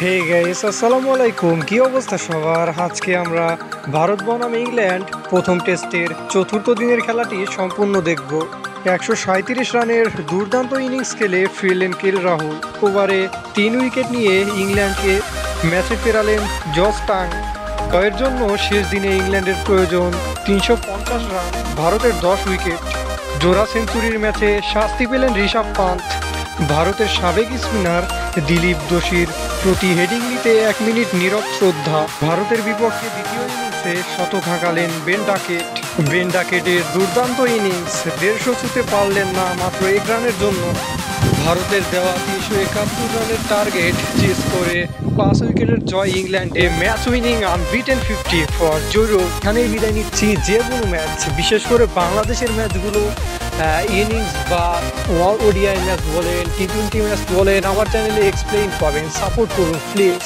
Hey guys, আসসালামু আলাইকুম। কি অবস্থা সবার? আজকে আমরা ভারত বনাম ইংল্যান্ড প্রথম টেস্টের চতুর্থ দিনের খেলাটি সম্পূর্ণ দেখব। 137 রানের দুর্দান্ত ইনিংস খেলে ফিরলেন রাহুল। ওভারে 3 উইকেট নিয়ে ইংল্যান্ডকে ম্যাচে ফেরালেন জস টাং। এর জন্য শেষ দিনে ইংল্যান্ডের প্রয়োজন 350 রান, ভারতের 10 উইকেট। জোড়া সেঞ্চুরির ম্যাচে শাস্তি পেলেন ঋষভ পান্থ। ভারতের সাবেক স্পিনার দিলীপ দোশির প্রতি হেডিং নিতে 1 মিনিট নীরব শ্রদ্ধা। ভারতের বিপক্ষে দ্বিতীয় ইনিংসে শতক হাঁকালেন বেন ডাকেটের দুর্দান্ত ইনিংস। 150 ছুঁতে পারলেন না মাত্র 1 রানের জন্য। ভারতের দেওয়া 371 রানের টার্গেট চেস করে 5 উইকেটের জয় ইংল্যান্ডে। ম্যাচ উইনিং আনবিটেন 50 ফর জোরো। এখানেই বিদায় নিচ্ছি। যে কোনো ম্যাচ, বিশেষ করে বাংলাদেশের ম্যাচগুলো, ইনিংস বা ওডিআই ম্যাচ বলেন, টি-20 ম্যাচ বলেন, আমার চ্যানেলে এক্সপ্লেইন পাবেন। সাপোর্ট করুন প্লিজ।